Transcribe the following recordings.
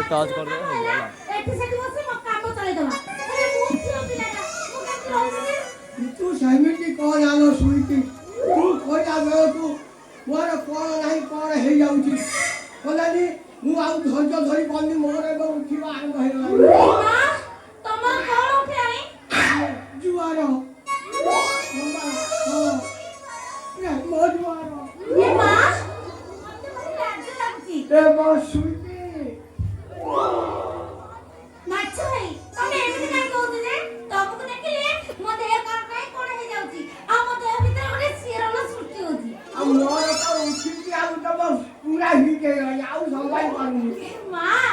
toss कर दो हो गया तू समिति कौन आलो सुईती तू खोजा गयो तू मोर कोन नाही कोन हे जाउची बोलानी मु आउ धैर्य धरि बन्दी मोर एबो उठिबा आरंभ हे गला मां तमर कोन उठियानी जुआरो मम्मा हां ए मो जुआरो ए मां मते भारी लाज लागची ए मो सुईती माछो भाई तमे एमती काई कहू जे तमको देखिले मो देह कोन हे जाउची आ मो देह भीतर गोटे सिरन सृष्टि होची आ मोर तो उठिबी आउ तो बस पूरा ही के आउ संभाई पानी मां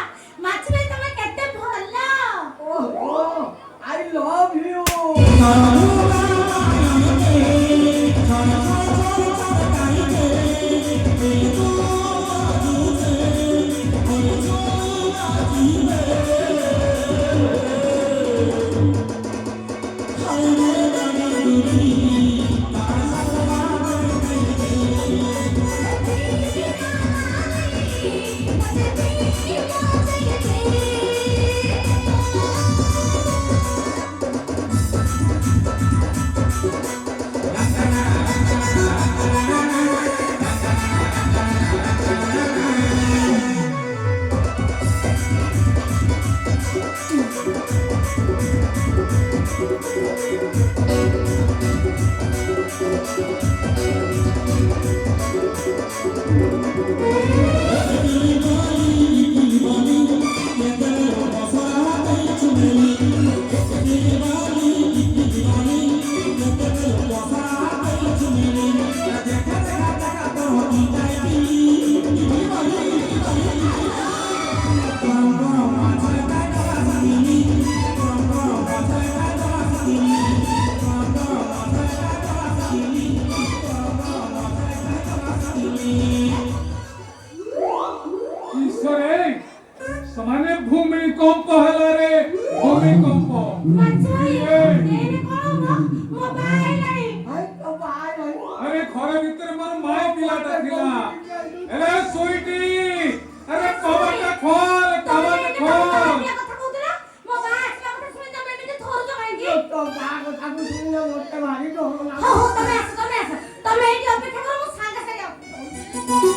माछो भाई तमे केते भल्ला ओहो आई लव यू समाने भूमिकंप हला रे भूमिकंप माछाई एने कोन मोबाइल नाही आई तो बाय भाई अरे घर भीतर मोर माय पिलाटा थिला अरे सोईटी अरे कबाटा खोल କଥା କହୁଥିଲା मोबाइल ଆସିଲା କଥା ଶୁଣି ତମେ ଏମିତି ଥରୁଛ କାହିଁକି तो बा କଥା को सुन मोटे भारी डर हो लाग हो तमे आस तमे एठी अपेक्षा करो मु सांगा सागे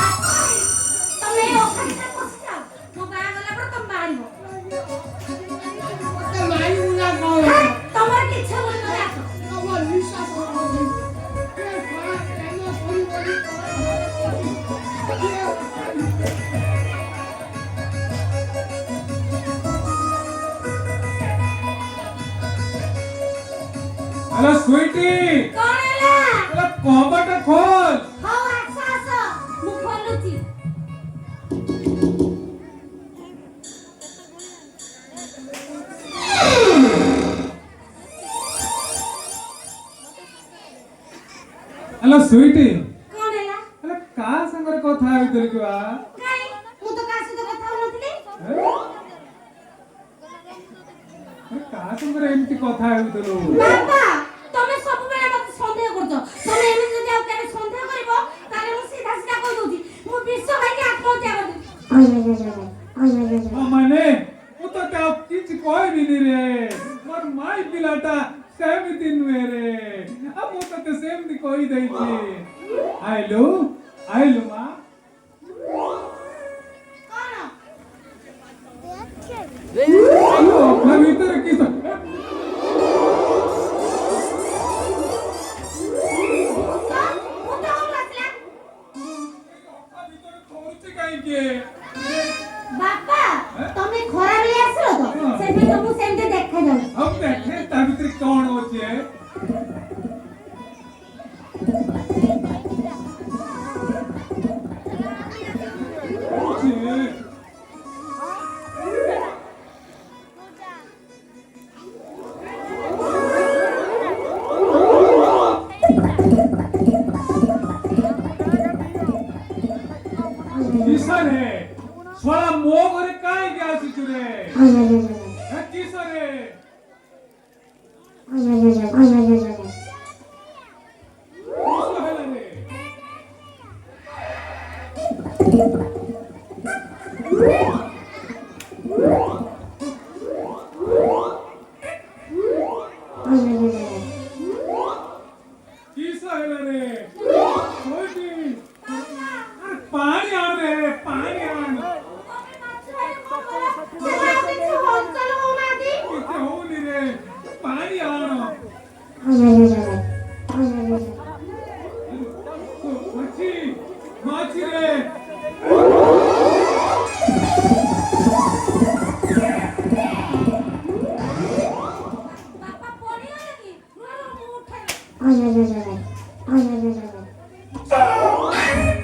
तमे ओखाने पसी जाओ मो बा गला पर तम बारिबो तो माई उना को तमर किछ बोल न आस तो वो निशा को ए बा एनो कोई बड़ी अरे स्वीटी कोन एला अरे कबाटा खोल हो आस मु खोलुची अरे स्वीटी कोन एला अरे का संगर କଥା ହେଉଥିଲି କି ବା काई मु तो का सହିତ କଥା होनथली अरे का संगर एମିତି କଥା ହେଉଥିଲୁ बाबा तमे सब बेले मते संदेह करछ तमे एमे जदी आ केबे संदेह करबो ताले मु सीधा सीधा कहि दोची मु विश्व भाई के आत्महत्या कर माने ମୁଁ ତ ତା କିଛି କହିବିନି ରେ ମୋର ମାଇ ପିଲାଟା ସେମିତି ନୁହେଁ ରେ ଆଉ ମୁଁ ତତେ ସେମିତି କହିଦେଇଛି ଆଇଲୁ ମା कोन ଭିତରେ କି बापा तमे खरा बेले आसलो तो सेबे तो मु सेमते देखा जाउ अब देखे ता भीतर कौन होचे रे छोड़ा मो घरे काहे के आसी रे किस रे पानी आन रे पानी आन किथे होनी रे पानी आन माची माची रे ବାପା ପଡିଗଲା କି ମୁଁ ଉଠାଇ